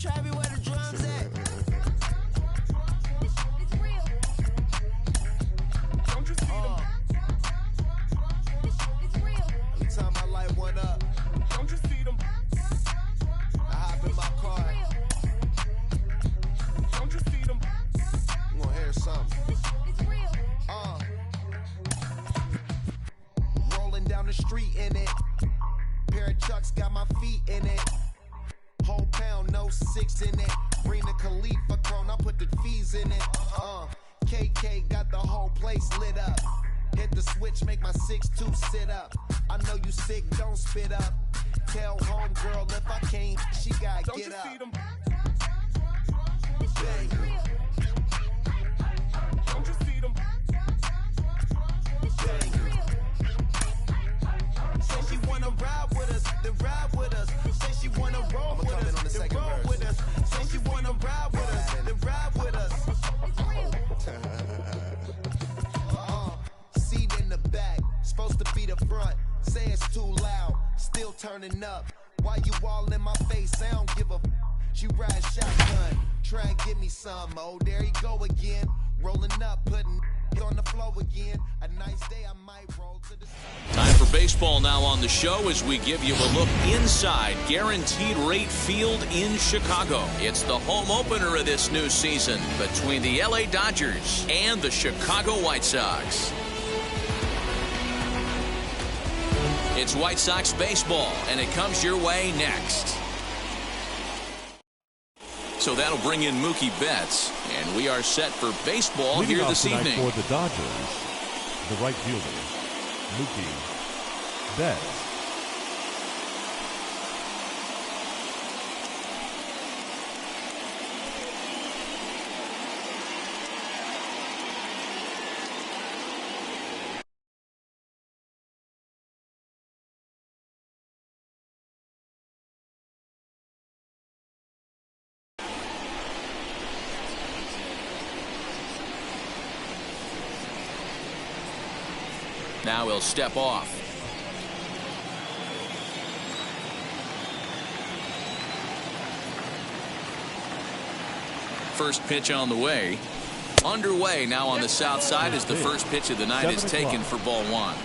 Travi, where the drums at? It's real. Don't you see them? It's real. Every time I light one up, don't you see them? I hop in my car. Don't you see them? I'm gonna hear something. It's real. Rolling down the street in it. Pair of Chucks got my feet in it. Whole pound, no 6 in it. Bring the Khalifa chrome, I put the fees in it. KK got the whole place lit up. Hit the switch, make my 6'2" sit up. I know you sick, don't spit up. Tell homegirl if I can't, she gotta don't get up. See them? Bang. Don't you see them? Bang. Say she wanna ride with us, then ride with us. Say she wanna roll with us, then roll with us. Say she wanna ride with us, then ride with us. Seat in the back, supposed to be the front. Say it's too loud, still turning up. Why you all in my face? I don't give a. She ride shotgun, try and give me some. Oh, there you go again, rolling up, putting on the floor again. A nice day, I might roll to the. Time for baseball now on the show as we give you a look inside Guaranteed Rate Field in Chicago. It's the home opener of this new season between the LA Dodgers and the Chicago White Sox. It's White Sox baseball, and it comes your way next. So that'll bring in Mookie Betts, and we are set for baseball Leading here off this evening. For the Dodgers, the right fielder, Mookie Betts. Now he'll step off. First pitch on the way. Underway now on the south side as the first pitch of the night is taken for ball one.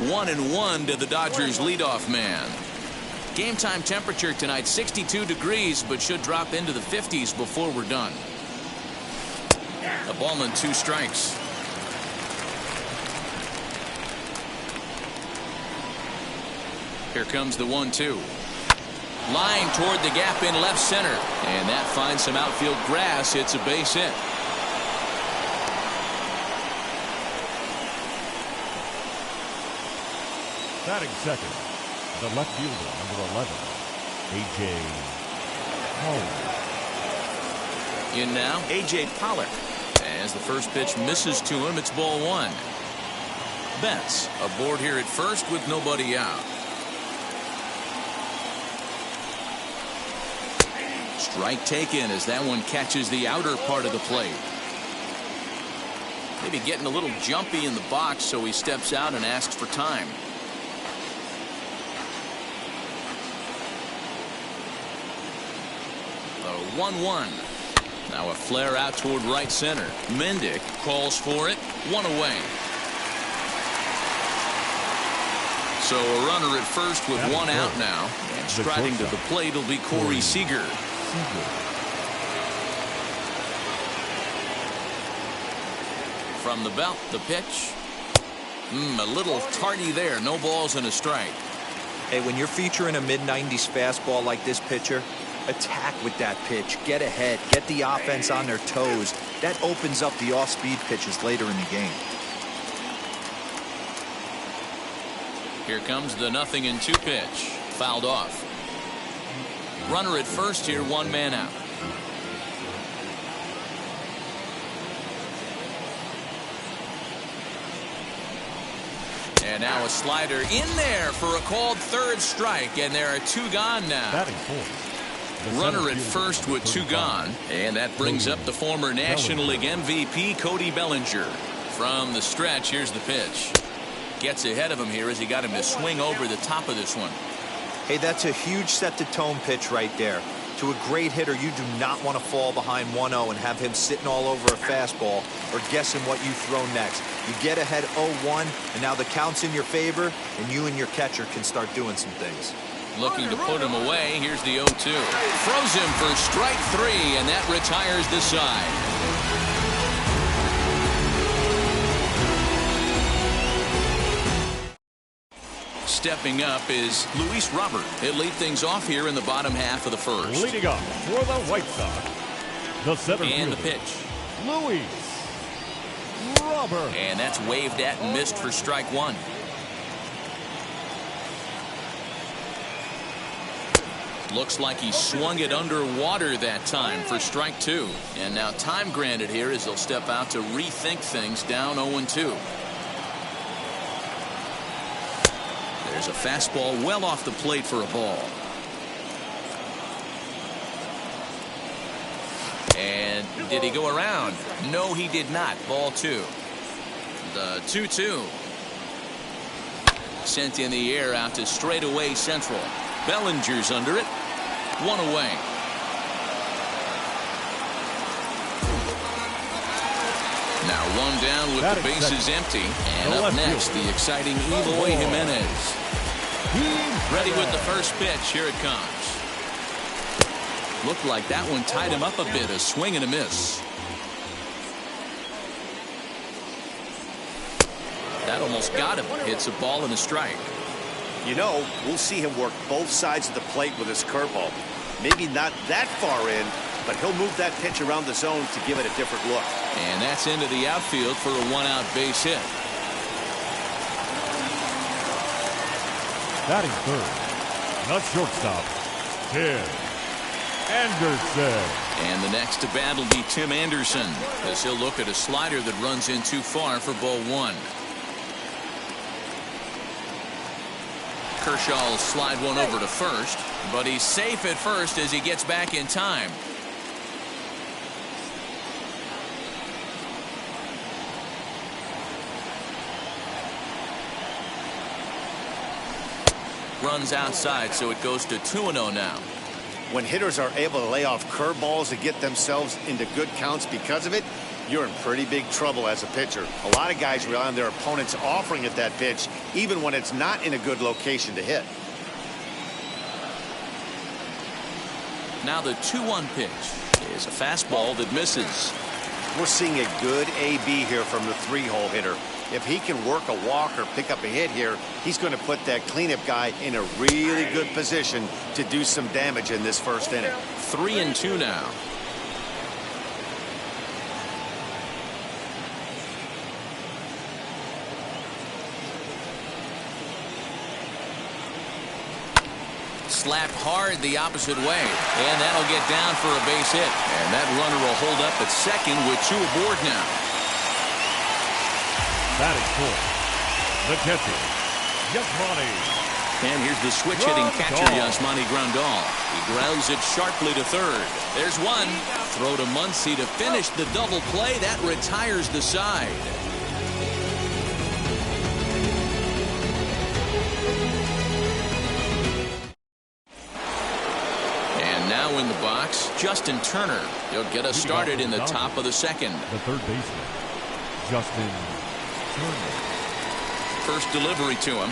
One and one to the Dodgers leadoff man. Game time temperature tonight 62 degrees, but should drop into the 50s before we're done. A ball and 2 strikes. Here comes the 1-2. Line toward the gap in left center, and that finds some outfield grass. It's a base hit. Batting second, the left fielder, number 11, A.J. Pollock. In now, A.J. Pollock. As the first pitch misses to him, it's ball one. Betts aboard here at first with nobody out. Strike taken as that one catches the outer part of the plate. Maybe getting a little jumpy in the box, so he steps out and asks for time. The 1-1. Now a flare out toward right center. Mendick calls for it. One away. So a runner at first with one out now. And striding to the plate will be Corey Seager. From the belt, the pitch. A little tardy there. No balls and a strike. Hey, when you're featuring a mid-90s fastball like this pitcher, attack with that pitch. Get ahead. Get the offense on their toes. That opens up the off-speed pitches later in the game. Here comes the 0-2 pitch. Fouled off. Runner at first here, one man out. And now a slider in there for a called third strike, and there are 2 gone now. Batting fourth. Runner at first with 2 gone, and that brings up the former National League MVP Cody Bellinger. From the stretch, here's the pitch. Gets ahead of him here as he got him to swing over the top of this one. Hey, that's a huge set-the-tone pitch right there. To a great hitter, you do not want to fall behind 1-0 and have him sitting all over a fastball or guessing what you throw next. You get ahead 0-1, and now the count's in your favor, and you and your catcher can start doing some things. Looking to put him away. Here's the 0-2. Throws him for strike 3, and that retires the side. Stepping up is Luis Robert. He'll lead things off here in the bottom half of the first. Leading up for the White Sox, the center and fielder, the pitch. Luis Robert. And that's waved at and missed for strike 1. Looks like he swung it underwater that time for strike 2. And now time granted here as they'll step out to rethink things down 0-2. There's a fastball well off the plate for a ball. And did he go around? No, he did not. Ball 2. The 2-2. Sent in the air out to straightaway central. Bellinger's under it. 1 away. Now 1 down with the bases empty. And up next, the exciting Eloy Jimenez. Ready with the first pitch. Here it comes. Looked like that one tied him up a bit. A swing and a miss. That almost got him. Hits a ball and a strike. You know, we'll see him work both sides of the plate with his curveball. Maybe not that far in, but he'll move that pitch around the zone to give it a different look. And that's into the outfield for a 1-out base hit. Batting third, the shortstop, Tim Anderson. And the next to bat will be Tim Anderson, as he'll look at a slider that runs in too far for ball 1. Kershaw will slide one over to first, but he's safe at first as he gets back in time. Runs outside, so it goes to 2-0 now. When hitters are able to lay off curveballs and get themselves into good counts because of it, you're in pretty big trouble as a pitcher. A lot of guys rely on their opponents offering at that pitch, even when it's not in a good location to hit. Now the 2-1 pitch is a fastball that misses. We're seeing a good AB here from the 3-hole hitter. If he can work a walk or pick up a hit here, he's going to put that cleanup guy in a really good position to do some damage in this first inning. 3-2 now. Slapped hard the opposite way, and that'll get down for a base hit. And that runner will hold up at second with 2 aboard now. Batting fourth, the catcher, Yasmani. And here's the switch-hitting catcher, Yasmani Grandal. He grounds it sharply to third. There's one. Throw to Muncy to finish the double play. That retires the side. And now in the box, Justin Turner. He'll get us started in the top of the second. The third baseman, Justin Turner. First delivery to him.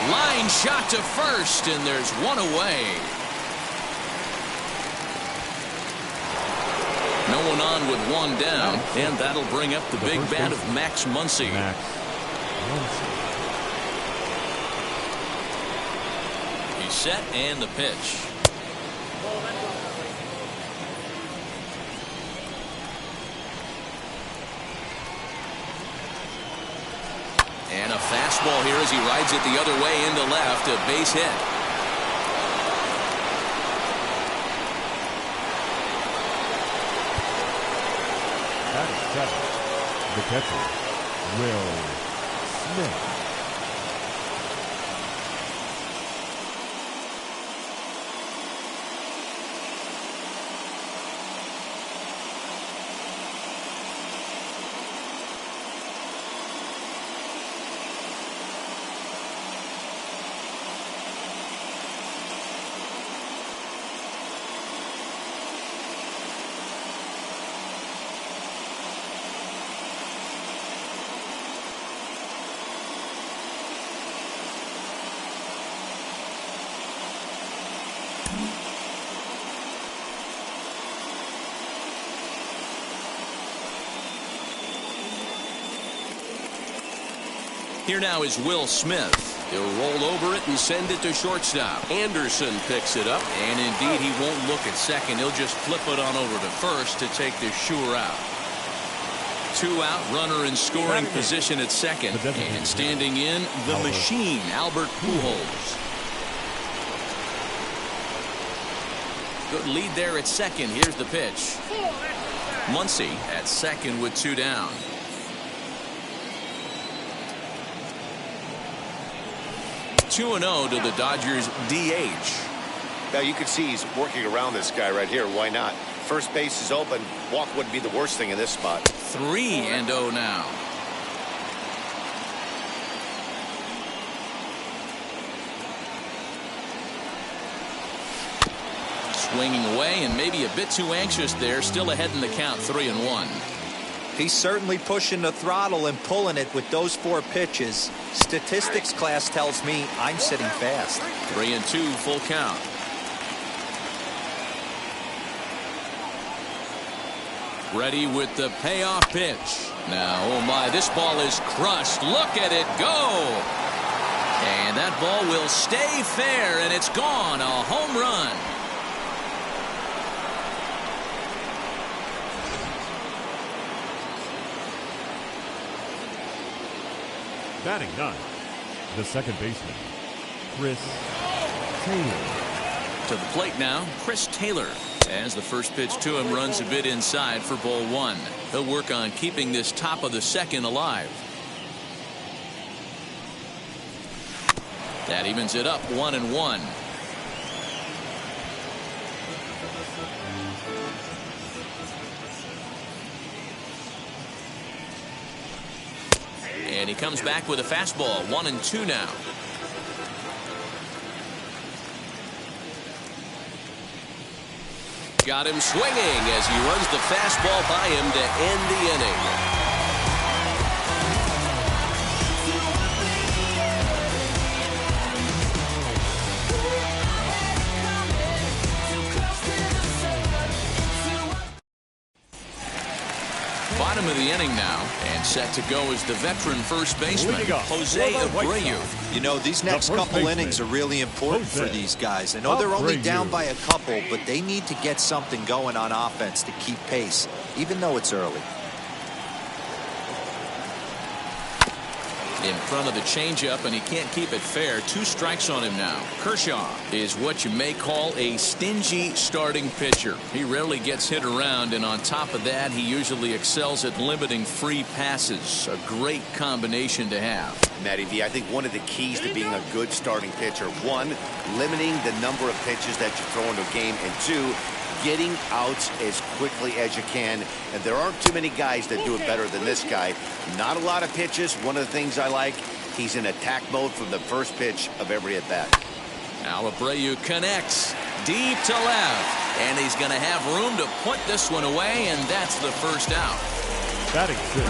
Line shot to first, and there's one away. No one on with one down, and that'll bring up the big bat of Max Muncy. He's set, and the pitch. And a fastball here as he rides it the other way into left, a base hit. That is seven. The catcher, Will Smith. Here now is Will Smith. He'll roll over it and send it to shortstop. Anderson picks it up, and indeed he won't look at second. He'll just flip it on over to first to take the sure out. 2 out, runner in scoring position at second. And standing in, the machine, Albert Pujols. Good lead there at second. Here's the pitch. Muncy at second with 2 down. 2-0 to the Dodgers DH. Now you can see he's working around this guy right here. Why not? First base is open. Walk wouldn't be the worst thing in this spot. 3-0 now. Swinging away and maybe a bit too anxious there. Still ahead in the count, 3-1. He's certainly pushing the throttle and pulling it with those 4 pitches. Statistics class tells me I'm sitting fast. 3-2, full count. Ready with the payoff pitch. Now, oh my, this ball is crushed. Look at it go. And that ball will stay fair, and it's gone. A home run. Batting 9, the second baseman, Chris Taylor. To the plate now, Chris Taylor. As the first pitch to him runs a bit inside for ball 1. He'll work on keeping this top of the second alive. That evens it up, 1-1. And he comes back with a fastball, 1-2 now. Got him swinging as he runs the fastball by him to end the inning. Bottom of the inning now, and set to go is the veteran first baseman, Jose Abreu. You know, these next couple innings are really important for these guys. I know they're only down by a couple, but they need to get something going on offense to keep pace, even though it's early. In front of the changeup, and he can't keep it fair. 2 strikes on him now. Kershaw is what you may call a stingy starting pitcher. He rarely gets hit around, and on top of that, he usually excels at limiting free passes. A great combination to have. Matty V, I think one of the keys to being a good starting pitcher, 1, limiting the number of pitches that you throw into a game, and 2, getting outs as quickly as you can. And there aren't too many guys that do it better than this guy. Not a lot of pitches. One of the things I like, he's in attack mode from the first pitch of every at bat. Now Abreu connects deep to left, and he's going to have room to put this one away, and that's the first out.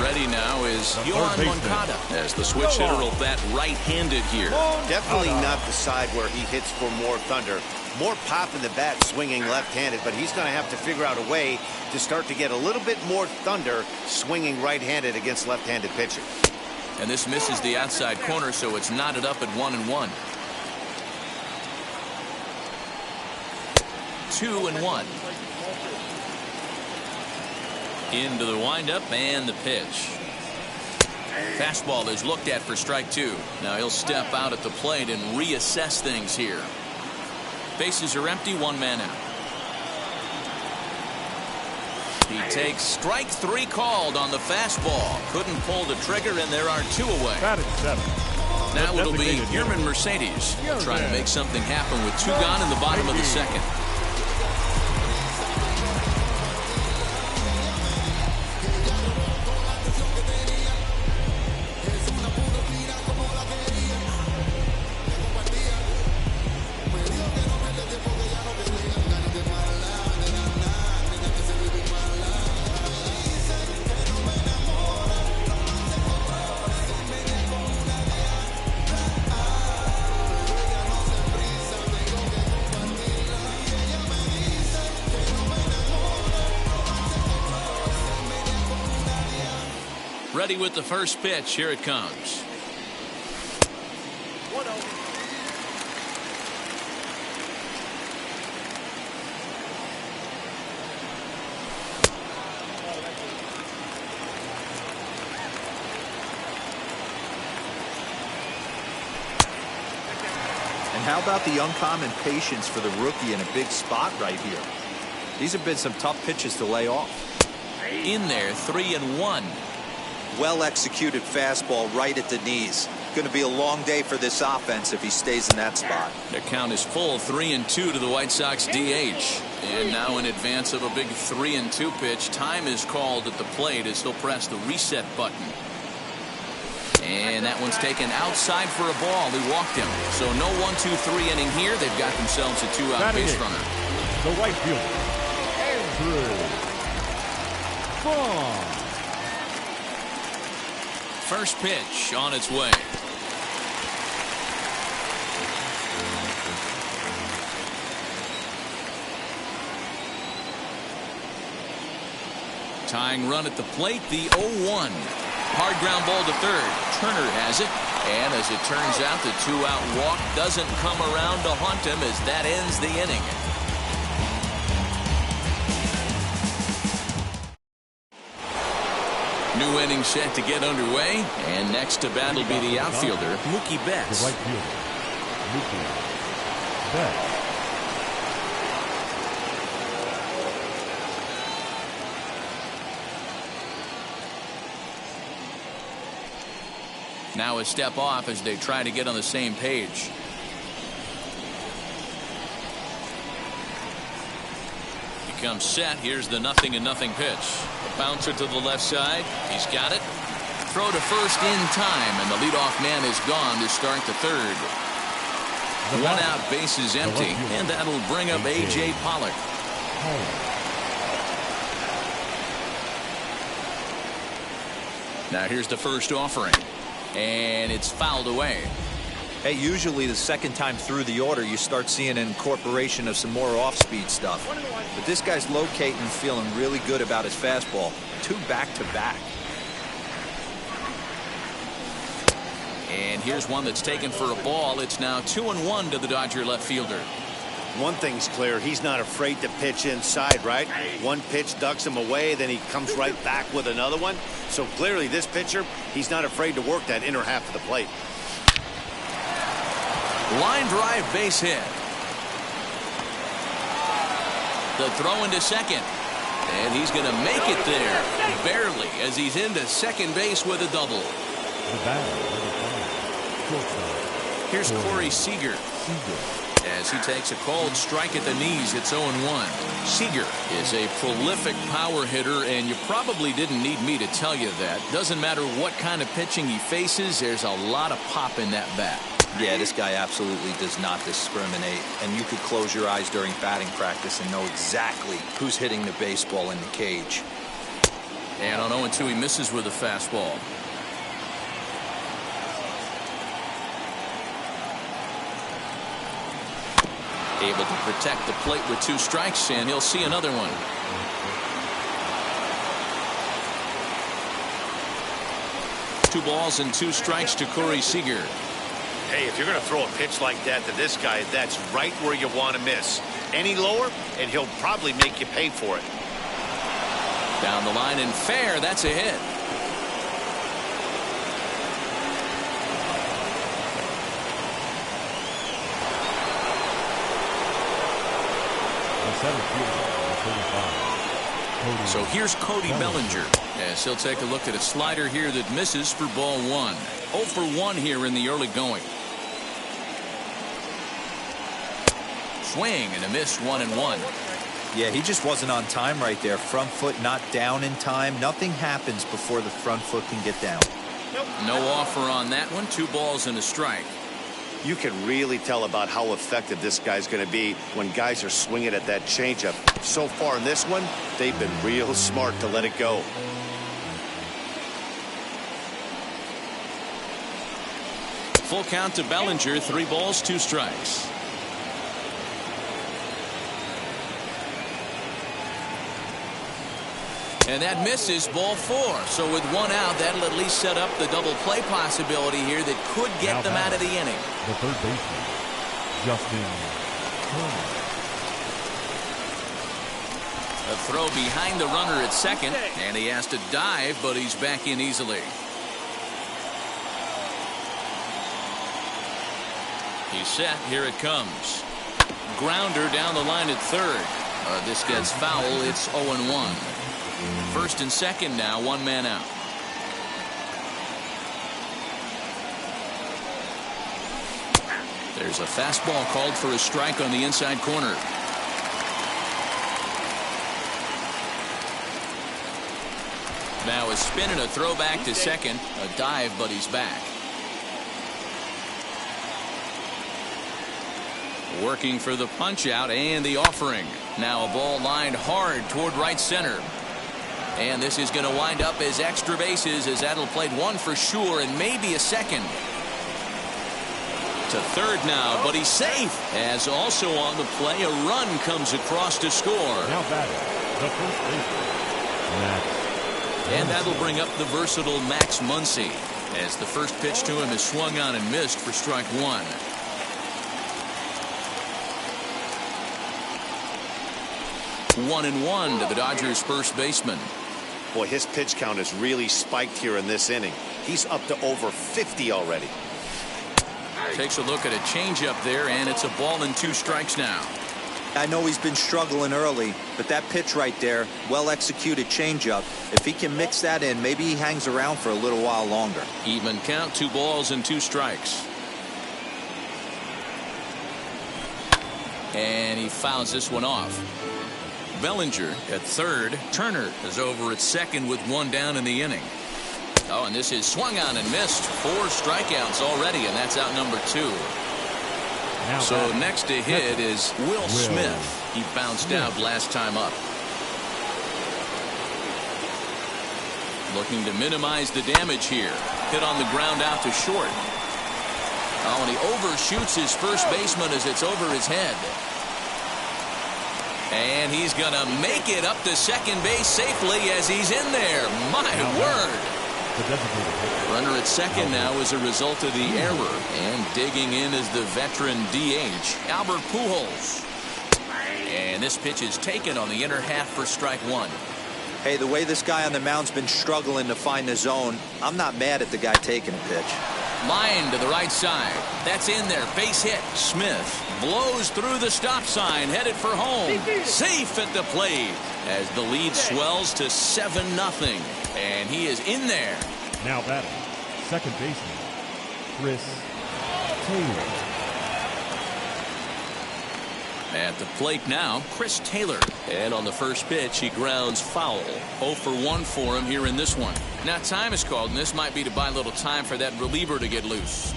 Ready now is Yohan Moncada as the switch hitter will bat right-handed here. Definitely not the side where he hits for more thunder. More pop in the bat swinging left-handed, but he's going to have to figure out a way to start to get a little bit more thunder swinging right-handed against left-handed pitchers. And this misses the outside corner, so it's knotted up at 1-1. 2-1. Into the windup and the pitch. Fastball is looked at for strike 2. Now he'll step out at the plate and reassess things here. Bases are empty, 1 man out. He takes strike 3 called on the fastball. Couldn't pull the trigger, and there are 2 away. Now it'll be Yerman Mercedes trying to make something happen with 2 gone in the bottom of the second. Ready with the first pitch. Here it comes. And how about the uncommon patience for the rookie in a big spot right here? These have been some tough pitches to lay off. In there, 3-1. Well executed fastball right at the knees. Going to be a long day for this offense if he stays in that spot. The count is full, 3-2 to the White Sox DH. And now in advance of a big 3-2 pitch, time is called at the plate as he'll press the reset button. And that one's taken outside for a ball. He walked him. So no 1-2-3 inning here. They've got themselves a 2-out base runner. The right fielder, Andrew Vaughn. First pitch on its way. Tying run at the plate, the 0-1. Hard ground ball to third. Turner has it. And as it turns out, the 2-out walk doesn't come around to haunt him as that ends the inning. New inning set to get underway. And next to bat will be the outfielder, Mookie Betts. The right fielder, Mookie Betts. Now a step off as they try to get on the same page. He comes set. Here's the 0-0 pitch. A bouncer to the left side. He's got it. Throw to first in time, and the leadoff man is gone to start the third. One out, base is empty, and that'll bring up A.J. Pollock. Now here's the first offering. And it's fouled away. Hey, usually the second time through the order, you start seeing an incorporation of some more off-speed stuff. But this guy's locating and feeling really good about his fastball. 2 back-to-back. And here's one that's taken for a ball. It's now 2-1 to the Dodger left fielder. One thing's clear, he's not afraid to pitch inside, right? One pitch ducks him away, then he comes right back with another one. So clearly this pitcher, he's not afraid to work that inner half of the plate. Line drive, base hit. The throw into second. And he's going to make it there. Barely, as he's into second base with a double. The batter, Here's Corey Seager. As he takes a cold strike at the knees, it's 0-1. Seager is a prolific power hitter, and you probably didn't need me to tell you that. Doesn't matter what kind of pitching he faces, there's a lot of pop in that bat. Yeah, this guy absolutely does not discriminate, and you could close your eyes during batting practice and know exactly who's hitting the baseball in the cage. And on 0-2, he misses with a fastball. Able to protect the plate with 2 strikes, and he'll see another one. Two balls and 2 strikes to Corey Seager. Hey, if you're going to throw a pitch like that to this guy, that's right where you want to miss. Any lower, and he'll probably make you pay for it. Down the line and fair, that's a hit. So here's Cody Bellinger as he'll take a look at a slider here that misses for ball 1. 0 for 1 here in the early going. Swing and a miss, 1-1. Yeah, he just wasn't on time right there. Front foot not down in time. Nothing happens before the front foot can get down. No offer on that one. 2 balls and a strike. You can really tell about how effective this guy's going to be when guys are swinging at that changeup. So far in this one, they've been real smart to let it go. Full count to Bellinger. 3 balls, 2 strikes. And that misses, ball 4. So with 1 out, that'll at least set up the double play possibility here that could get them out of the inning. The third baseman, Justin Turner. A throw behind the runner at second, and he has to dive, but he's back in easily. He's set. Here it comes. Grounder down the line at third. This gets foul. It's 0-1. First and second now. One man out. There's a fastball called for a strike on the inside corner. Now a spin and a throw back to second. A dive, but he's back. Working for the punch out and the offering. Now a ball lined hard toward right center. And this is going to wind up as extra bases, as that'll play one for sure and maybe a second. To third now, but he's safe. As also on the play, a run comes across to score. Now batting, the first baseman, Max. And that'll bring up the versatile Max Muncy, as the first pitch to him is swung on and missed for strike one. One and one to the Dodgers first baseman. Boy, his pitch count has really spiked here in this inning. He's up to over 50 already. Takes a look at a changeup there, and it's a ball and 2 strikes now. I know he's been struggling early, but that pitch right there, well-executed changeup, if he can mix that in, maybe he hangs around for a little while longer. Even count, 2 balls and 2 strikes. And he fouls this one off. Bellinger at third. Turner is over at second with 1 down in the inning. Oh, and this is swung on and missed. 4 strikeouts already, and that's out number 2. So next to hit is Will Smith. He bounced out last time up. Looking to minimize the damage here. Hit on the ground out to short. Oh, and he overshoots his first baseman as it's over his head. And he's going to make it up to second base safely as he's in there. My word. Runner at second now as a result of the error. And digging in is the veteran DH, Albert Pujols. And this pitch is taken on the inner half for strike 1. Hey, the way this guy on the mound's been struggling to find the zone, I'm not mad at the guy taking a pitch. Line to the right side. That's in there. Base hit. Smith blows through the stop sign, headed for home. Safe at the plate as the lead swells to 7-0. And he is in there. Now batting, second baseman, Chris Taylor. At the plate now, Chris Taylor. And on the first pitch, he grounds foul. 0 for 1 for him here in this one. Now time is called, and this might be to buy a little time for that reliever to get loose.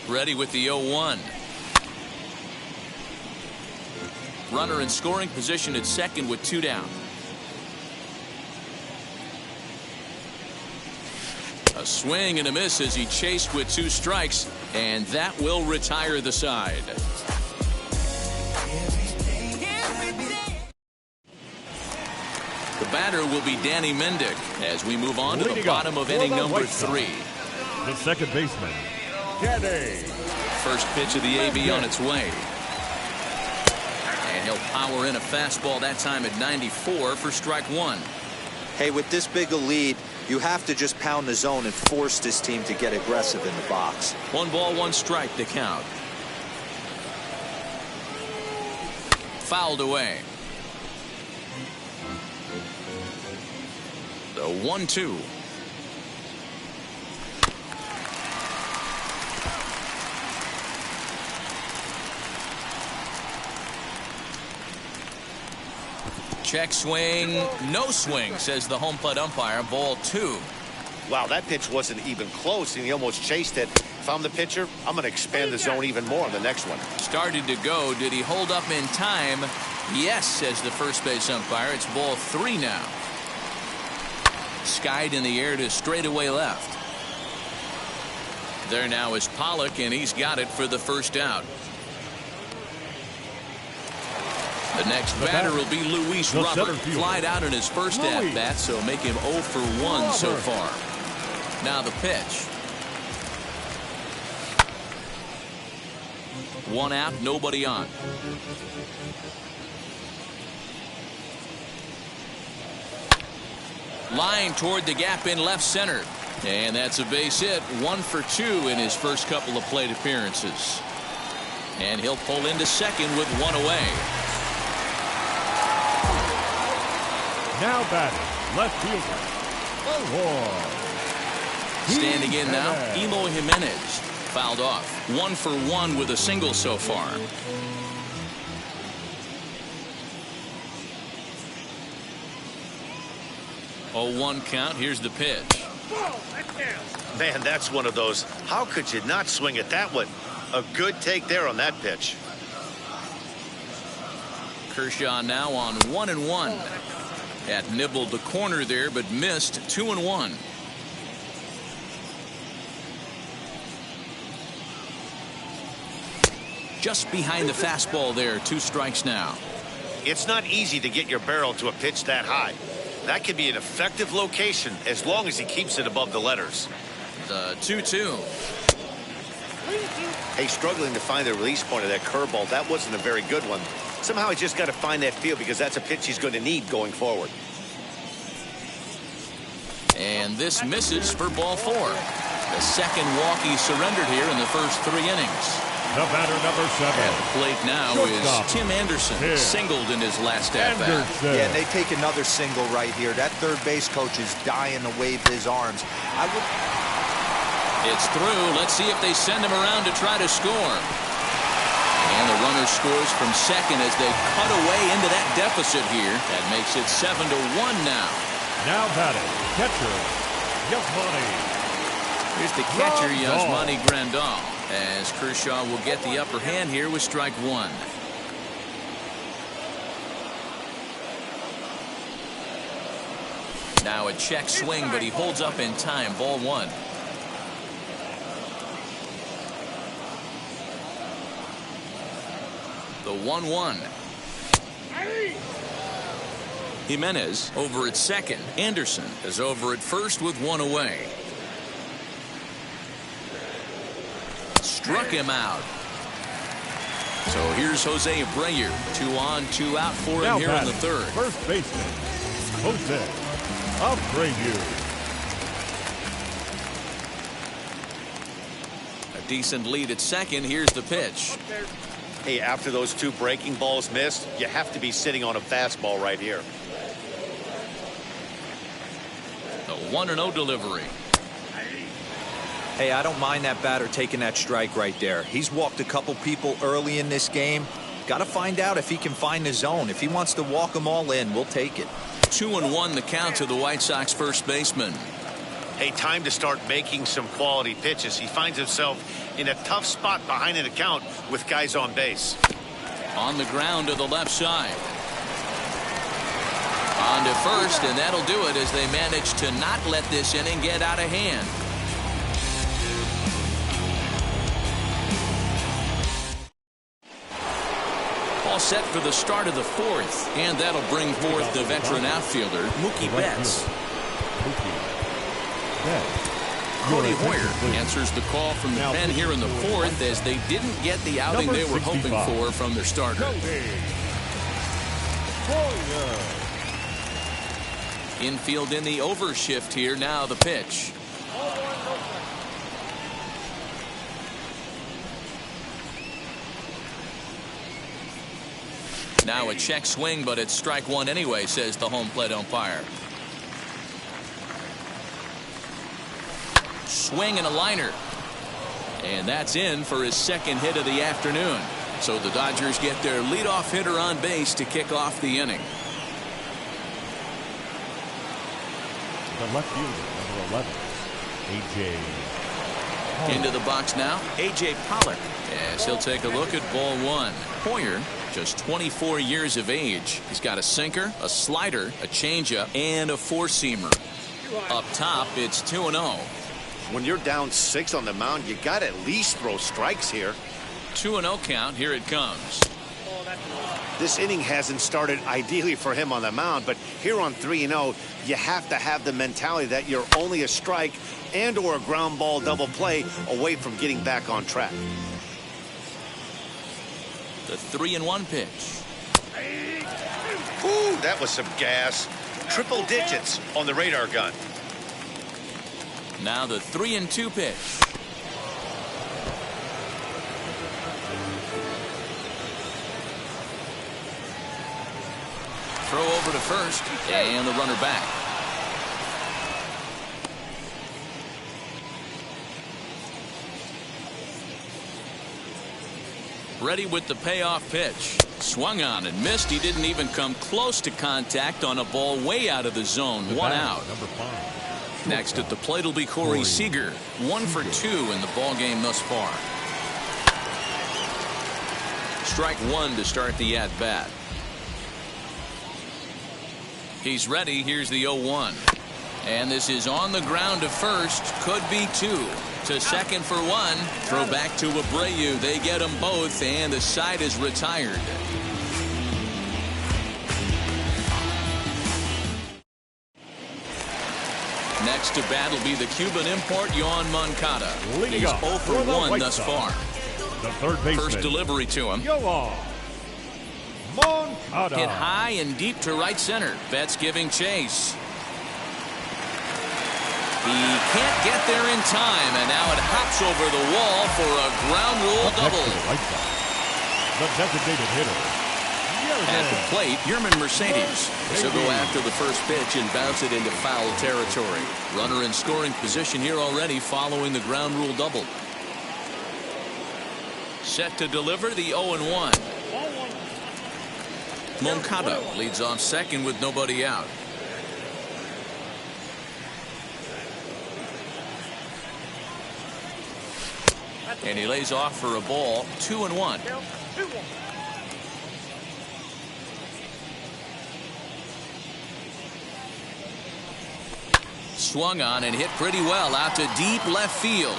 Ready with the 0-1. Runner in scoring position at second with 2 down. A swing and a miss as he chased with 2 strikes, and that will retire the side. The batter will be Danny Mendick as we move on to the bottom of inning number 3. The second baseman, Danny. First pitch of the AB on its way. And he'll power in a fastball that time at 94 for strike 1. Hey, with this big a lead, you have to just pound the zone and force this team to get aggressive in the box. 1 ball, 1 strike to count. Fouled away. The 1-2. Check swing, no swing, says the home plate umpire. Ball 2. Wow, that pitch wasn't even close, and he almost chased it. If I'm the pitcher, I'm going to expand the zone even more in the next one. Started to go. Did he hold up in time? Yes, says the first base umpire. It's ball 3 now. Skied in the air to straightaway left. There now is Pollock, and he's got it for the first out. The next batter will be Luis Robert. Flied out in his first at-bat, so make him 0 for 1 so far. Now the pitch. 1 out, nobody on. Line toward the gap in left center. And that's a base hit. 1 for 2 in his first couple of plate appearances. And he'll pull into second with 1 away. Now batting, left fielder, Award. Standing in now, Elo Jimenez. Fouled off. 1 for 1 with a single so far. Oh, 1 count. Here's the pitch. Man, that's one of those. How could you not swing it that way? A good take there on that pitch. Kershaw now on 1-1. Had nibbled the corner there, but missed. 2-1. Just behind the fastball there. 2 strikes now. It's not easy to get your barrel to a pitch that high. That could be an effective location as long as he keeps it above the letters. The 2-2. Hey, struggling to find the release point of that curveball. That wasn't a very good one. Somehow he's just got to find that feel because that's a pitch he's going to need going forward. And this misses for ball 4. The second walk he surrendered here in the first 3 innings. The batter, number 7. At the plate now Shortstop. is Tim Anderson. Singled in his last at-bat. Yeah, and they take another single right here. That third base coach is dying to wave his arms. It's through. Let's see if they send him around to try to score. And the runner scores from second as they cut away into that deficit here. That makes it 7-1 now. Now batting, catcher, Yasmani. Here's the catcher, Yasmani Grandal, as Kershaw will get the upper hand here with strike 1. Now a check swing, but he holds up in time. Ball 1. The 1-1. Jimenez over at second. Anderson is over at first with 1 away. Struck him out. So here's Jose Abreu. 2 on, 2 out for him now here in the third. First baseman, Jose Abreu. A decent lead at second. Here's the pitch. Hey, after those 2 breaking balls missed, you have to be sitting on a fastball right here. The 1-0 delivery. Hey, I don't mind that batter taking that strike right there. He's walked a couple people early in this game. Got to find out if he can find the zone. If he wants to walk them all in, we'll take it. 2-1 the count to the White Sox first baseman. Hey, time to start making some quality pitches. He finds himself in a tough spot behind an account with guys on base. On the ground to the left side. On to first, and that'll do it as they manage to not let this inning get out of hand. All set for the start of the 4th, and that'll bring forth the veteran outfielder, Mookie Betts. Cody Hoyer answers the call from the pen here in the 4th as they didn't get the outing they were hoping for from their starter. Infield in the overshift here. Now the pitch. Now a check swing, but it's strike 1 anyway, says the home plate umpire. Swing and a liner. And that's in for his second hit of the afternoon. So the Dodgers get their leadoff hitter on base to kick off the inning. The left fielder, number 11, A.J. Into the box now, A.J. Pollock. Yes, he'll take a look at ball 1. Hoyer, just 24 years of age. He's got a sinker, a slider, a changeup, and a 4-seamer. Up top, it's 2-0. When you're down 6 on the mound, you got to at least throw strikes here. 2-0 count. Here it comes. This inning hasn't started ideally for him on the mound, but here on 3-0, you have to have the mentality that you're only a strike and or a ground ball double play away from getting back on track. The 3-1 pitch. Ooh, that was some gas. Triple digits on the radar gun. Now the 3-2 pitch. Throw over to first, and the runner back. Ready with the payoff pitch. Swung on and missed. He didn't even come close to contact on a ball way out of the zone. One out. Number 5. Next at the plate will be Corey Seager. 1 for 2 in the ball game thus far. Strike 1 to start the at-bat. He's ready. Here's the 0-1. And this is on the ground to first. Could be 2. To second for 1. Throw back to Abreu. They get them both, and the side is retired. Next to bat will be the Cuban import, Yoan Moncada. He's 0 for 1 thus far. The third baseman. First delivery to him. Yoan Moncada. Hit high and deep to right center. Betts giving chase. He can't get there in time, and now it hops over the wall for a ground rule double. The designated hitter. At the plate, Yerman Mercedes. So go after the first pitch and bounce it into foul territory. Runner in scoring position here already following the ground rule double. Set to deliver the 0-1. Moncada leads off second with nobody out. And he lays off for a ball. 2-1. Swung on and hit pretty well out to deep left field.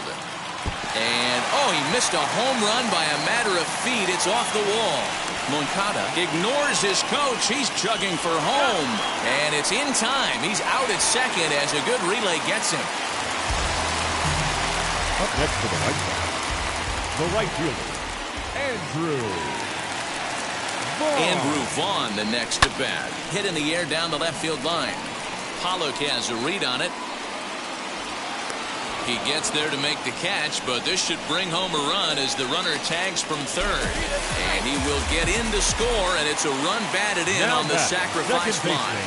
And, oh, he missed a home run by a matter of feet. It's off the wall. Moncada ignores his coach. He's chugging for home. And it's in time. He's out at second as a good relay gets him. Up next to the right side, the right fielder, Andrew Vaughn, the next to bat. Hit in the air down the left field line. Pollock has a read on it. He gets there to make the catch, but this should bring home a run as the runner tags from third. And he will get in to score, and it's a run batted in on the sacrifice line.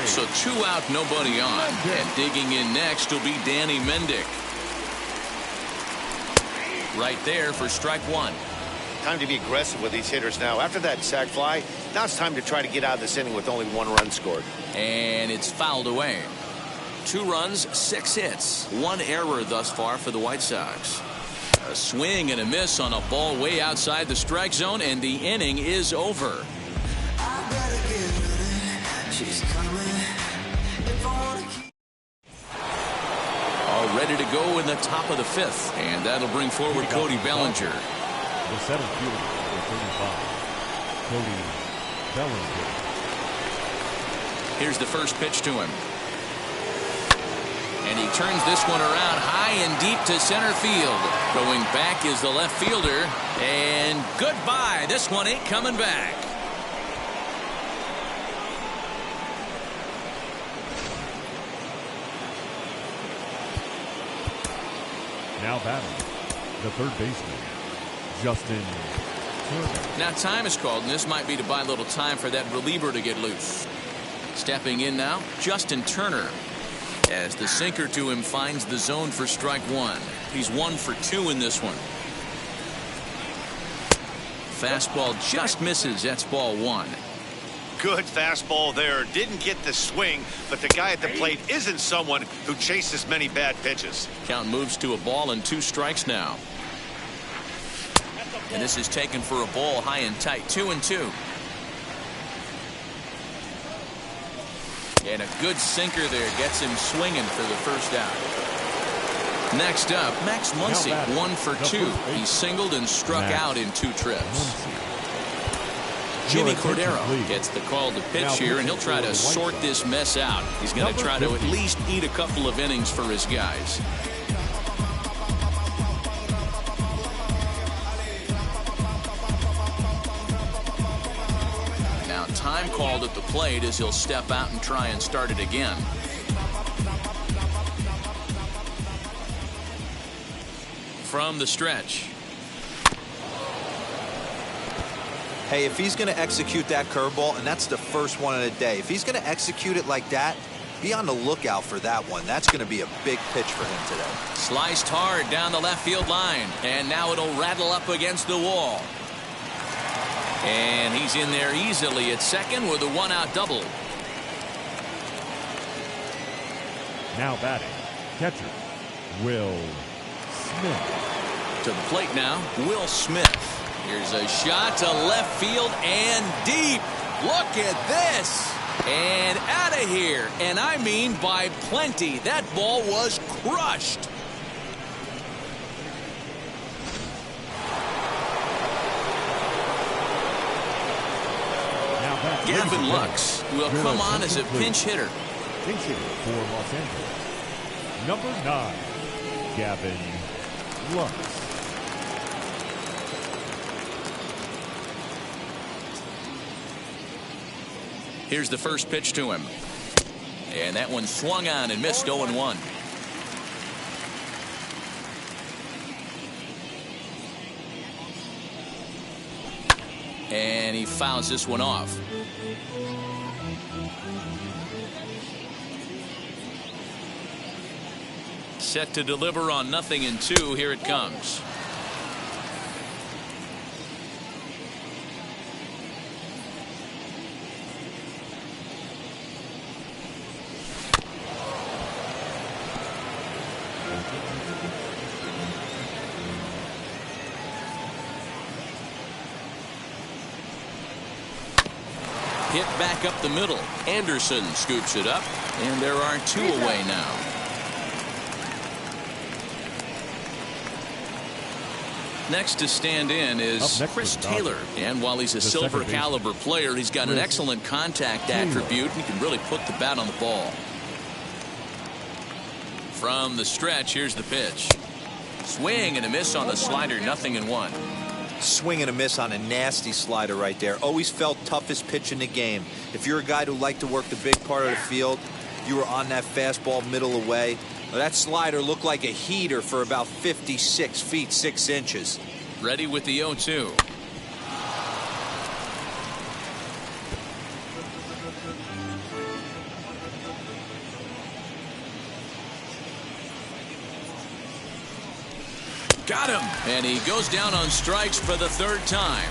So 2 out, nobody on. And digging in next will be Danny Mendick. Right there for strike 1. Time to be aggressive with these hitters now. After that sac fly, now it's time to try to get out of this inning with only 1 run scored. And it's fouled away. 2 runs, 6 hits. 1 error thus far for the White Sox. A swing and a miss on a ball way outside the strike zone, and the inning is over. All ready to go in the top of the 5th, and that'll bring forward Cody Bellinger. The center fielder, number 35, Cody Bellinger. Here's the first pitch to him. And he turns this one around high and deep to center field. Going back is the left fielder. And goodbye. This one ain't coming back. Now batting, the third baseman, Justin Turner. Now time is called, and this might be to buy a little time for that reliever to get loose. Stepping in now, Justin Turner. As the sinker to him finds the zone for strike 1. He's 1 for 2 in this one. Fastball just misses. That's ball 1. Good fastball there. Didn't get the swing, but the guy at the plate isn't someone who chases many bad pitches. Count moves to a ball and 2 strikes now. And this is taken for a ball high and tight. 2-2. And a good sinker there gets him swinging for the first out. Next up, Max Muncy, 1 for 2. He singled and struck out in 2 trips. Jimmy Cordero gets the call to pitch here, and he'll try to sort this mess out. He's going to try to at least eat a couple of innings for his guys. Now time called at the plate as he'll step out and try and start it again. from the stretch. Hey, if he's going to execute that curveball, and that's the first one of the day, if he's going to execute it like that, be on the lookout for that one. That's going to be a big pitch for him today. Sliced hard down the left field line, and now it'll rattle up against the wall. And he's in there easily at second with a one-out double. Now batting, catcher, Will Smith. To the plate now, Will Smith. Here's a shot to left field and deep. Look at this. And out of here. And I mean by plenty. That ball was crushed. Gavin Lux will come on as a pinch hitter. Pinch hitter for Los Angeles, number 9, Gavin Lux. Here's the first pitch to him. And that one swung on and missed 0-1. And he fouls this one off. Set to deliver on 0-2. Here it comes. Hit back up the middle. Anderson scoops it up, and there are 2 away now. Next to stand in is Chris Taylor. And while he's a silver caliber player, he's got an excellent contact attribute. He can really put the bat on the ball. From the stretch, here's the pitch. Swing and a miss on the slider, 0-1. Swing and a miss on a nasty slider right there. Always felt toughest pitch in the game. If you're a guy who liked to work the big part of the field, you were on that fastball middle away. Well, that slider looked like a heater for about 56 feet 6 inches. Ready with the 0-2. Got him. And he goes down on strikes for the 3rd time.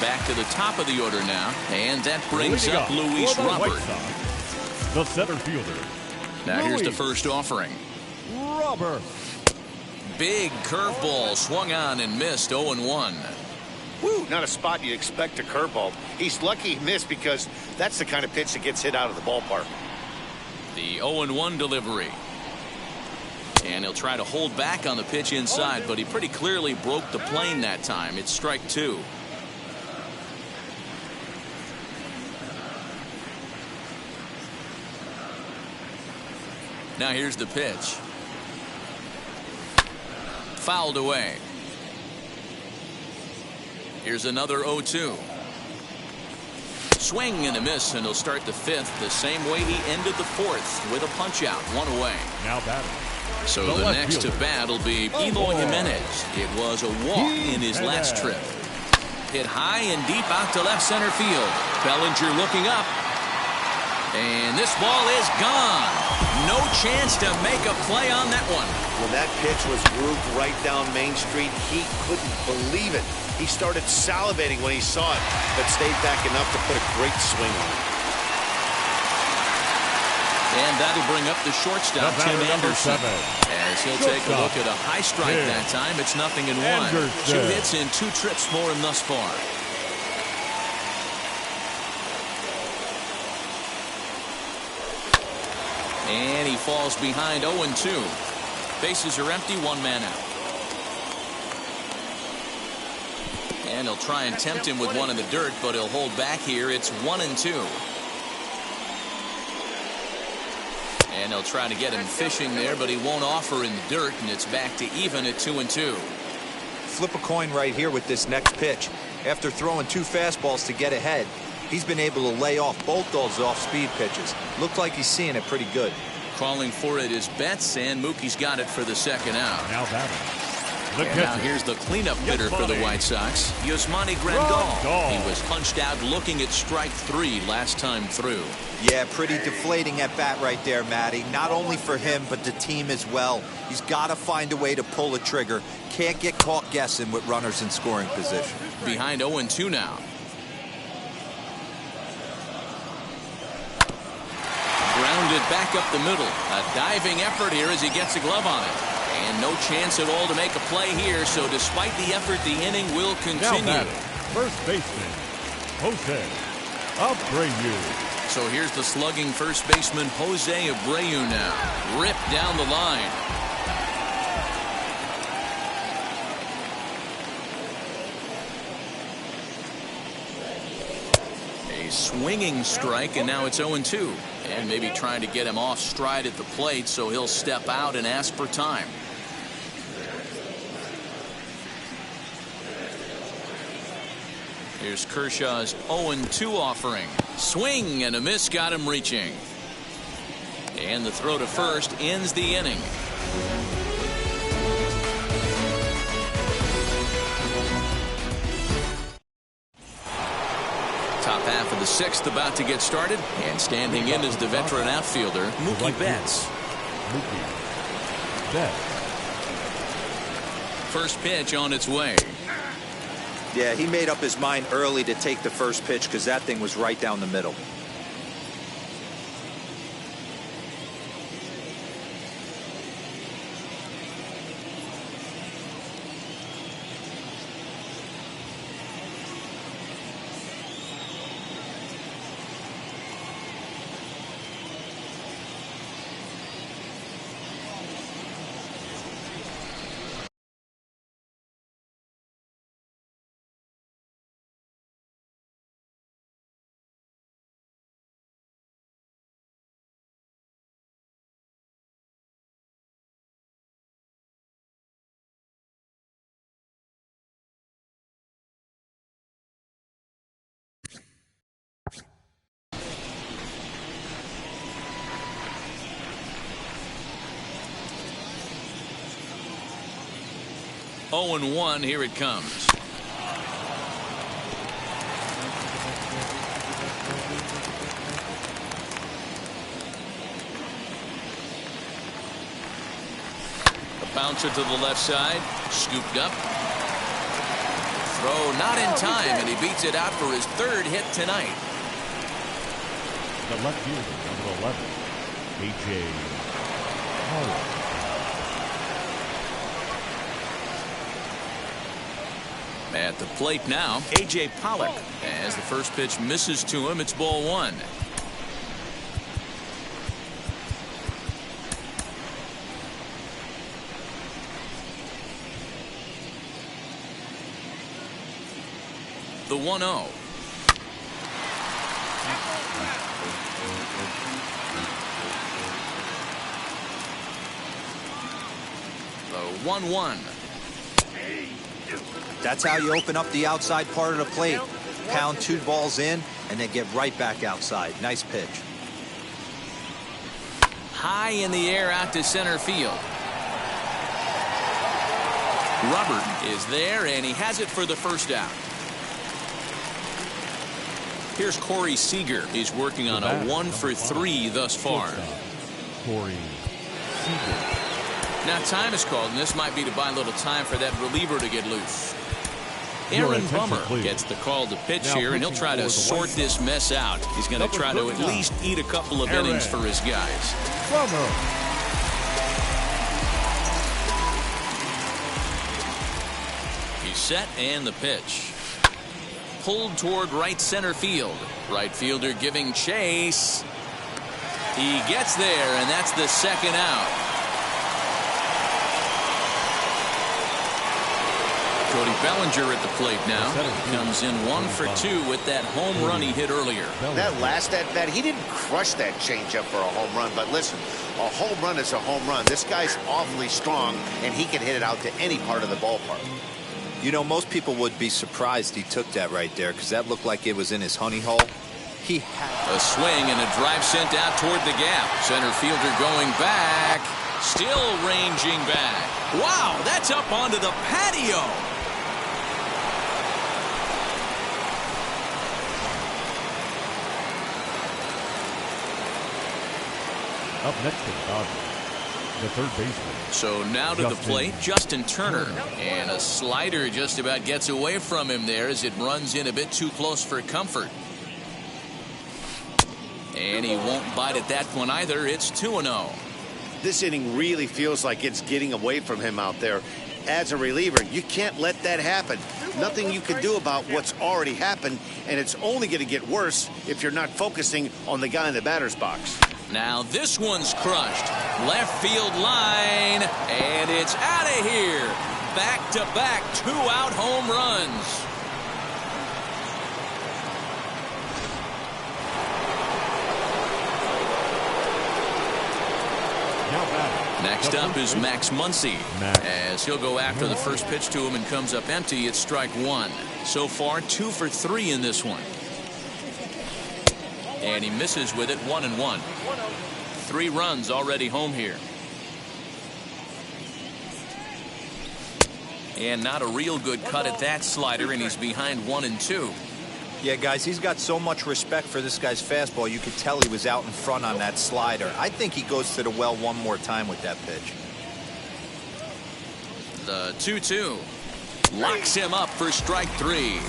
Back to the top of the order now. And that brings up Luis Robert. The center fielder. Now here's the first offering. Robert. Big curveball swung on and missed 0-1. Woo, not a spot you'd expect a curveball. He's lucky he missed because that's the kind of pitch that gets hit out of the ballpark. The 0-1 delivery. And he'll try to hold back on the pitch inside, but he pretty clearly broke the plane that time. It's strike 2. Now here's the pitch. Fouled away. Here's another 0-2. Swing and a miss, and he'll start the 5th the same way he ended the 4th with a punch out, 1 away. Now batting. So the next to bat will be Eloy Jimenez. It was a walk in his last trip. Hit high and deep out to left center field. Bellinger looking up. And this ball is gone. No chance to make a play on that one. When that pitch was grooved right down Main Street, he couldn't believe it. He started salivating when he saw it, but stayed back enough to put a great swing on it. And that'll bring up the shortstop, Tim Anderson. As he'll take a look at a high strike that time. It's 0-1. 2 hits in 2 trips for him thus far. And he falls behind 0-2. Bases are empty, 1 man out. And he'll try and tempt him with one in the dirt, but he'll hold back here. It's 1-2. And he'll try to get him fishing there, but he won't offer in the dirt, and it's back to even at 2-2. flip a coin right here with this next pitch. After throwing 2 fastballs to get ahead, he's been able to lay off both those off-speed pitches. Looked like he's seeing it pretty good. Calling for it is Betts, and Mookie's got it for the second out. Now batting. And now here's the cleanup hitter for the White Sox, Yasmani Grandal. He was punched out looking at strike 3 last time through. Yeah, pretty deflating at bat right there, Matty. Not only for him, but the team as well. He's got to find a way to pull a trigger. Can't get caught guessing with runners in scoring position. Behind 0-2 now. Grounded back up the middle. A diving effort here as he gets a glove on it. And no chance at all to make a play here, so despite the effort, the inning will continue. Now first baseman, Jose Abreu. So here's the slugging first baseman, Jose Abreu now. Ripped down the line. A swinging strike, and now it's 0-2. And maybe trying to get him off stride at the plate, so he'll step out and ask for time. Here's Kershaw's 0-2 offering. Swing and a miss got him reaching. And the throw to first ends the inning. Top half of the 6th about to get started. And standing in is the veteran outfielder, Mookie Betts. Mookie Betts. First pitch on its way. Yeah, he made up his mind early to take the first pitch because that thing was right down the middle. Oh, and 1, here it comes. A bouncer to the left side, scooped up. Throw not in time, and he beats it out for his 3rd hit tonight. The left fielder, number 11, A.J. Pollock. At the plate now, A.J. Pollock. As the first pitch misses to him, it's ball 1. The 1-0. The 1-1. That's how you open up the outside part of the plate. Pound 2 balls in and then get right back outside. Nice pitch. High in the air out to center field. Robert is there, and he has it for the first out. Here's Corey Seager. He's working on a 1 for 3 thus far. Corey Seager. Now time is called, and this might be to buy a little time for that reliever to get loose. Aaron Bummer gets the call to pitch here, and he'll try to sort this mess out. He's going to try to at least eat a couple of innings for his guys. Bummer. He's set, and the pitch. Pulled toward right center field. Right fielder giving chase. He gets there, and that's the 2nd out. Cody Bellinger at the plate now. Comes in 1 for 2 with that home run he hit earlier. That last at-bat, he didn't crush that changeup for a home run. But listen, a home run is a home run. This guy's awfully strong, and he can hit it out to any part of the ballpark. You know, most people would be surprised he took that right there because that looked like it was in his honey hole. He had a swing and a drive sent out toward the gap. Center fielder going back. Still ranging back. Wow, that's up onto the patio. Up next to the Dodgers, the third baseman. So now to the plate, Justin Turner. And a slider just about gets away from him there as it runs in a bit too close for comfort. And he won't bite at that one either. It's 2-0. This inning really feels like it's getting away from him out there. As a reliever, you can't let that happen. Nothing you can do about what's already happened, and it's only going to get worse if you're not focusing on the guy in the batter's box. Now this one's crushed. Left field line, and it's out of here. Back-to-back two-out home runs. Next up is Max Muncy, as he'll go after the first pitch to him and comes up empty. It's strike one. So far 2 for 3 in this one. And he misses with it, 1-1. 3 runs already home here. And not a real good cut at that slider, and he's behind 1-2. Yeah, guys, he's got so much respect for this guy's fastball. You could tell he was out in front on that slider. I think he goes to the well one more time with that pitch. The 2-2 locks him up for strike 3.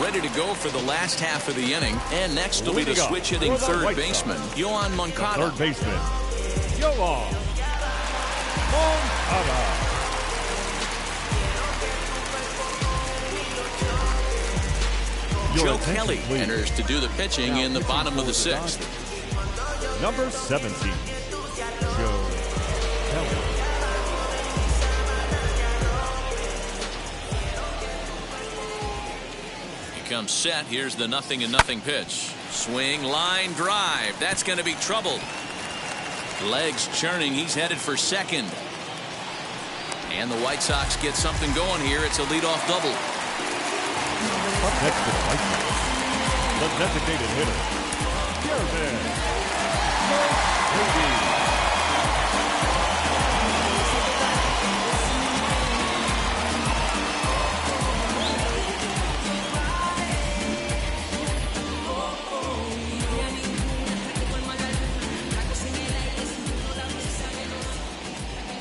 Ready to go for the last half of the inning. And next will be the switch hitting third baseman, Yoan Moncada. Third baseman, Yoan Moncada. Joe Kelly enters to do the pitching in the bottom of the 6th. Number 17, Joe Kelly. Comes set. Here's the 0-0 pitch. Swing, line, drive. That's going to be trouble. Legs churning. He's headed for second. And the White Sox get something going here. It's a leadoff double. Up next to the White Sox, the designated hitter, Garrett.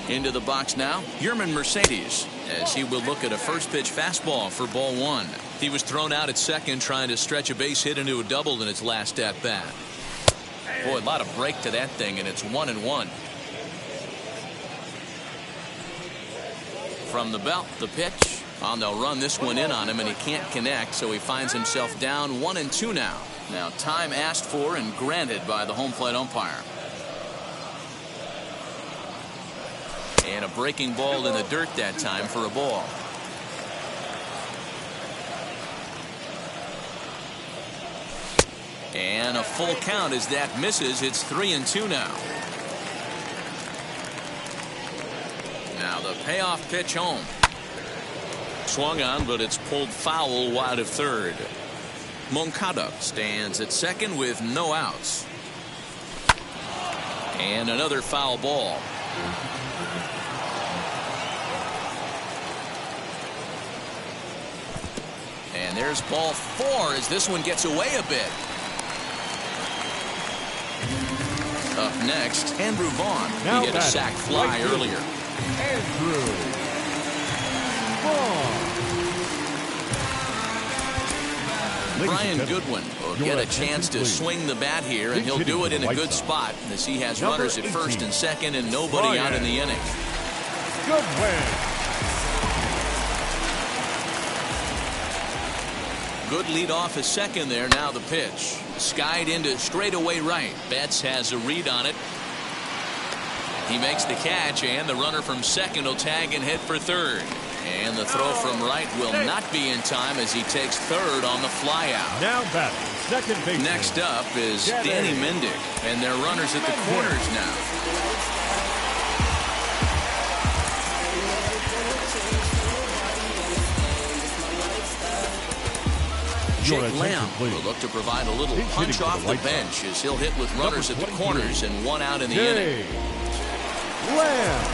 Into the box now, Yerman Mercedes, as he will look at a first pitch fastball for ball 1. He was thrown out at second trying to stretch a base hit into a double in his last at bat. Boy, a lot of break to that thing, and it's 1-1. From the belt, the pitch. They'll run this one in on him, and he can't connect, so he finds himself down 1-2 now. Now time asked for and granted by the home plate umpire. And a breaking ball in the dirt that time for a ball. And a full count as that misses. It's 3-2 now. Now the payoff pitch home. Swung on, but it's pulled foul wide of third. Moncada stands at second with no outs. And another foul ball. And there's ball 4 as this one gets away a bit. Up next, Andrew Vaughn. He hit a sac fly earlier. Andrew Vaughn. Brian Goodwin will get a chance to swing the bat here, and he'll do it in a good spot as he has runners at first and second and nobody out in the inning. Goodwin. Good lead off his second there. Now the pitch. Skied into straightaway right. Betts has a read on it. He makes the catch, and the runner from second will tag and head for third. And the throw from right will not be in time as he takes third on the fly out. Now batting second baseman. Next up is Danny Mendick, and they're runners at the corners now. Jake Lamb will look to provide a little punch off the bench as he'll hit with runners at the corners and one out in the inning. Lamb.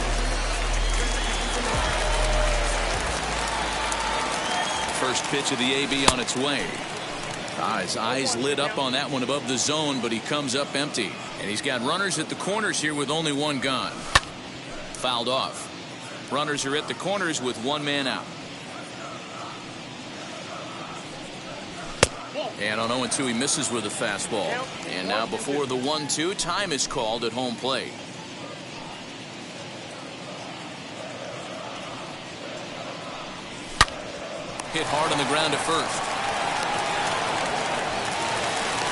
First pitch of the AB on its way. His eyes lit up on that one above the zone, but he comes up empty. And he's got runners at the corners here with only one gone. Fouled off. Runners are at the corners with one man out. And on 0-2, he misses with a fastball. And now before the 1-2, time is called at home plate. Hit hard on the ground to first.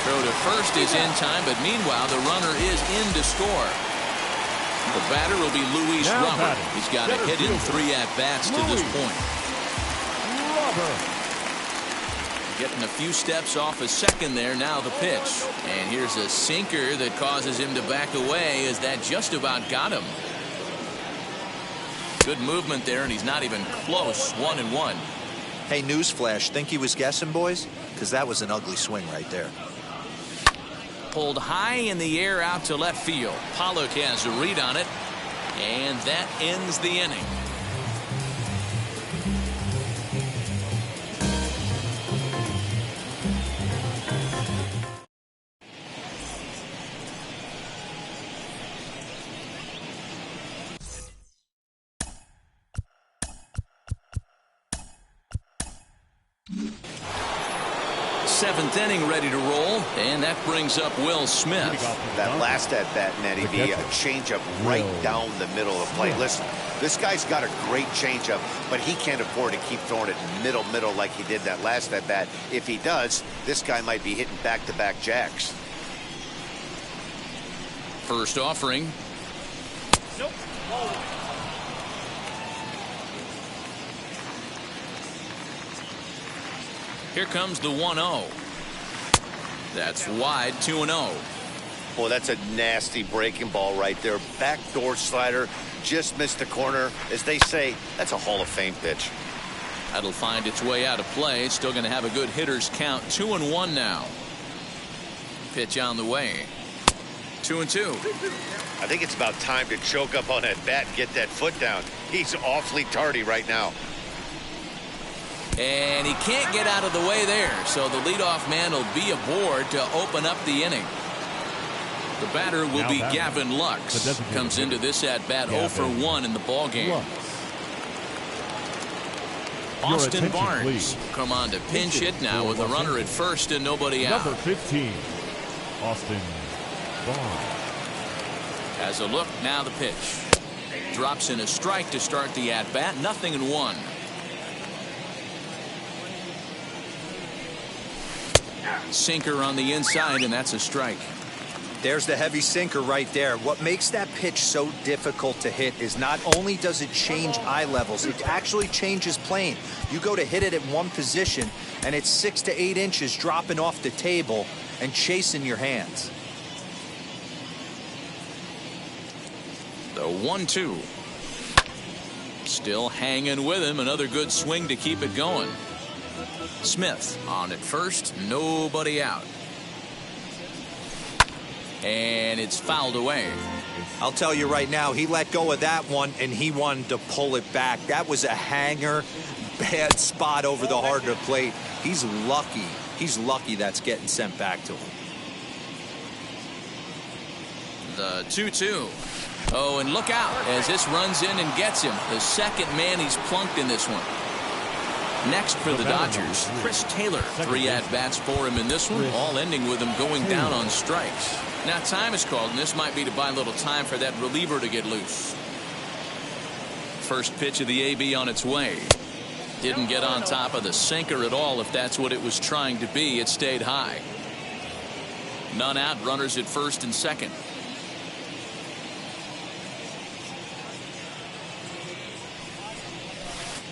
Throw to first is in time, but meanwhile, the runner is in to score. The batter will be Luis Robert. He's got a hit in 3 at-bats to this point. Getting a few steps off a second there. Now the pitch. And here's a sinker that causes him to back away as that just about got him. Good movement there, and he's not even close. 1-1. Hey, newsflash, think he was guessing, boys? Because that was an ugly swing right there. Pulled high in the air out to left field. Pollock has a read on it, and that ends the inning. Seventh inning ready to roll, and that brings up Will Smith. That last at bat, Nettie, be a changeup right down the middle of the plate. Listen, this guy's got a great changeup, but he can't afford to keep throwing it middle like he did that last at bat. If he does, this guy might be hitting back-to-back jacks. First offering. Nope. Here comes the 1-0. That's wide. 2-0. Boy, that's a nasty breaking ball right there. Backdoor slider, just missed the corner. As they say, that's a Hall of Fame pitch. That'll find its way out of play. Still going to have a good hitter's count. 2-1 now. Pitch on the way. 2-2. I think it's about time to choke up on that bat and get that foot down. He's awfully tardy right now. And he can't get out of the way there, so the leadoff man will be aboard to open up the inning. The batter will be Gavin Lux. Comes into this at-bat 0 for 1 in the ballgame. Austin Barnes come on to pinch hit now with a runner at first and nobody out. Number 15, Austin Barnes. Has a look, now the pitch. Drops in a strike to start the at-bat, 0-1. Sinker on the inside, and that's a strike. There's the heavy sinker right there. What makes that pitch so difficult to hit is not only does it change eye levels, it actually changes plane. You go to hit it at one position, and it's 6 to 8 inches dropping off the table and chasing your hands. The 1-2. Still hanging with him. Another good swing to keep it going. Smith on at first, nobody out. And it's fouled away. I'll tell you right now, he let go of that one and he wanted to pull it back. That was a hanger, bad spot over the heart of the plate. He's lucky. He's lucky that's getting sent back to him. The 2-2. Oh, and look out as this runs in and gets him. The second man he's plunked in this one. Next for the Dodgers, Chris Taylor. 3 at-bats for him in this one, all ending with him going down on strikes. Now time is called, and this might be to buy a little time for that reliever to get loose. First pitch of the AB on its way. Didn't get on top of the sinker at all. If that's what it was trying to be, it stayed high. None out, runners at first and second.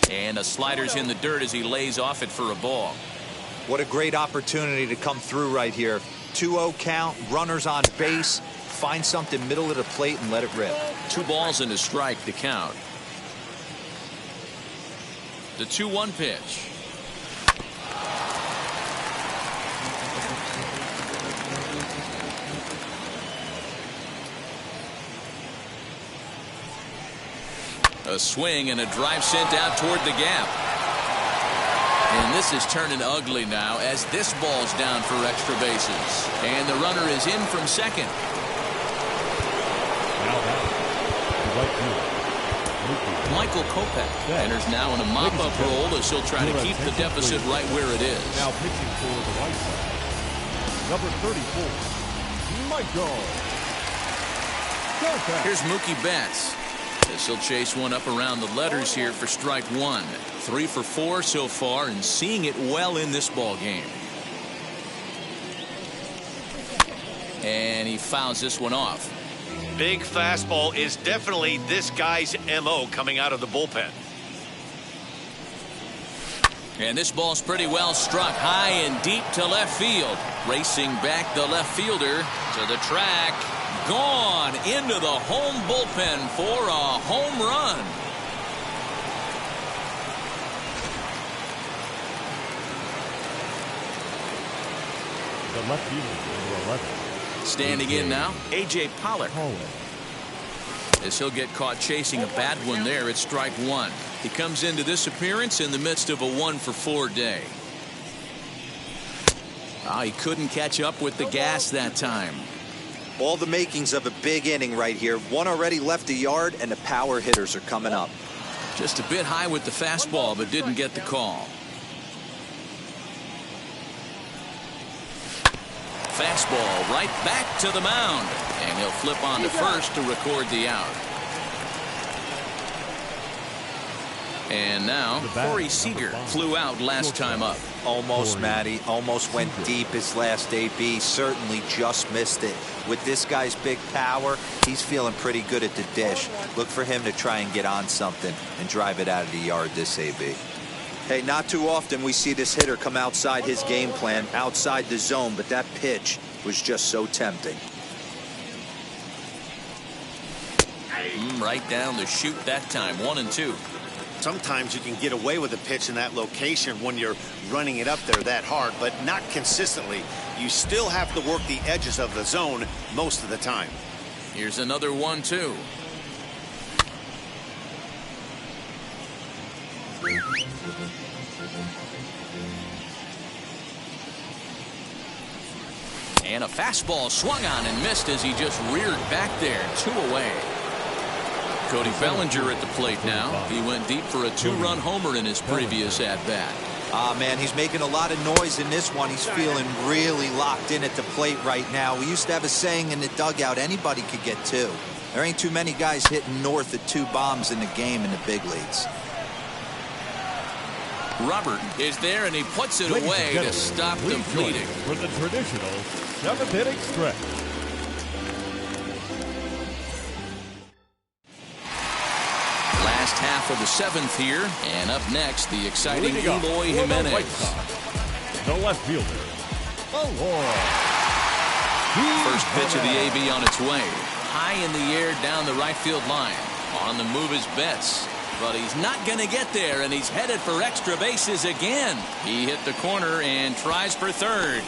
And a slider's in the dirt as he lays off it for a ball. What a great opportunity to come through right here. 2-0 count, runners on base. Find something middle of the plate and let it rip. 2 balls and a strike to count. The 2-1 pitch. A swing and a drive sent out toward the gap. And this is turning ugly now as this ball's down for extra bases. And the runner is in from second. Now back to right field. Michael Kopech enters now in a mop-up role as he'll try to keep the deficit right where it is. Now pitching for the White Sox, number 34, Michael Kopech. Here's Mookie Betts as he'll chase one up around the letters here for strike 1. 3 for 4 so far and seeing it well in this ball game. And he fouls this one off. Big fastball is definitely this guy's MO coming out of the bullpen. And this ball's pretty well struck high and deep to left field. Racing back the left fielder to the track. Gone into the home bullpen for a home run. The left fielder, number 11. Standing in now, A.J. Pollock. As he'll get caught chasing a bad one there at strike 1. He comes into this appearance in the midst of a 1 for 4 day. He couldn't catch up with the gas that time. All the makings of a big inning right here. One already left the yard, and the power hitters are coming up. Just a bit high with the fastball, but didn't get the call. Fastball right back to the mound. And he'll flip on to first to record the out. And now, Corey Seager flew out last time up. Almost, Matty. Almost went deep his last AB. Certainly just missed it. With this guy's big power, he's feeling pretty good at the dish. Look for him to try and get on something and drive it out of the yard this AB. Hey, not too often we see this hitter come outside his game plan, outside the zone, but that pitch was just so tempting. Right down the chute that time, 1-2. Sometimes you can get away with a pitch in that location when you're running it up there that hard, but not consistently. You still have to work the edges of the zone most of the time. Here's another 1-2. And a fastball swung on and missed as he just reared back there. 2 away. Cody Bellinger at the plate now. He went deep for a 2-run homer in his previous at-bat. Man, he's making a lot of noise in this one. He's feeling really locked in at the plate right now. We used to have a saying in the dugout, anybody could get 2. There ain't too many guys hitting north of 2 bombs in the game in the big leagues. Robert is there, and he puts it away to stop the bleeding. For the traditional 7th inning stretch. Last half of the 7th here, and up next, the exciting Eloy Jimenez. The left fielder, Eloy. First pitch of the AB on its way. High in the air down the right field line. On the move is Betts. But he's not going to get there, and he's headed for extra bases again. He hit the corner and tries for third.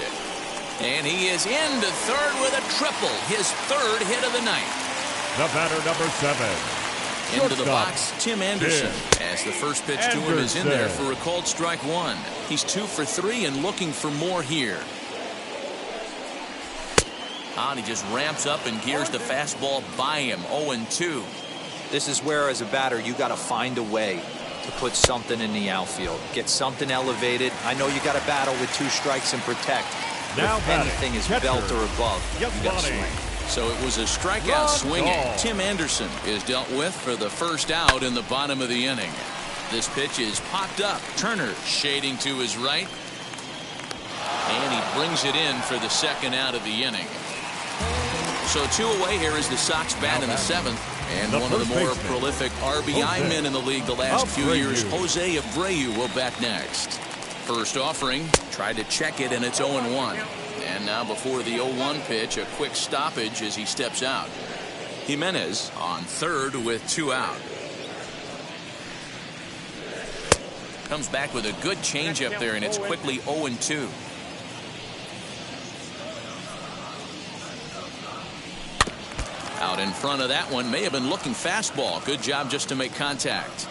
And he is into third with a triple, his 3rd hit of the night. The batter, number 7. Into the box, Tim Anderson. As the first pitch to him is in there for a called strike 1. He's 2 for 3 and looking for more here. And he just ramps up and gears the fastball by him. 0-2. This is where, as a batter, you got to find a way to put something in the outfield. Get something elevated. I know you got to battle with 2 strikes and protect. Now if anything is belt or above, you got to swing. So it was a strikeout swinging. Tim Anderson is dealt with for the first out in the bottom of the inning. This pitch is popped up. Turner shading to his right. And he brings it in for the 2nd out of the inning. So 2 away here is the Sox bat in the 7th. And one of the more prolific RBI men in the league the last few years, Jose Abreu, will bat next. First offering, tried to check it, and it's 0-1. And now before the 0-1 pitch, a quick stoppage as he steps out. Jimenez on third with 2 out. Comes back with a good changeup there, and it's quickly 0-2. Out in front of that one, may have been looking fastball. Good job just to make contact.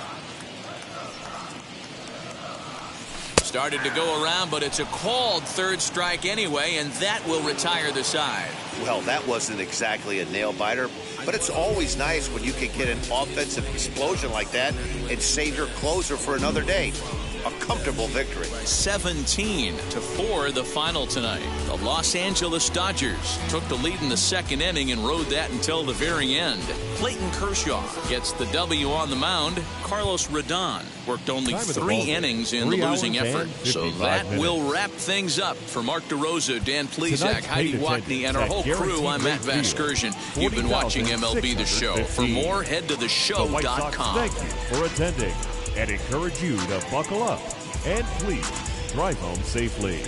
Started to go around, but it's a called third strike anyway, and that will retire the side. Well, that wasn't exactly a nail-biter, but it's always nice when you can get an offensive explosion like that and save your closer for another day. A comfortable victory. 17-4 the final tonight. The Los Angeles Dodgers took the lead in the second inning and rode that until the very end. Clayton Kershaw gets the W on the mound. Carlos Rodon worked only 3 innings in the losing effort. So that will wrap things up. For Mark DeRosa, Dan Plesac, Heidi Watney, and our whole crew, I'm Matt Vasgersian. You've been watching MLB The Show. For more, head to theshow.com. Thank you for attending and encourage you to buckle up and please drive home safely.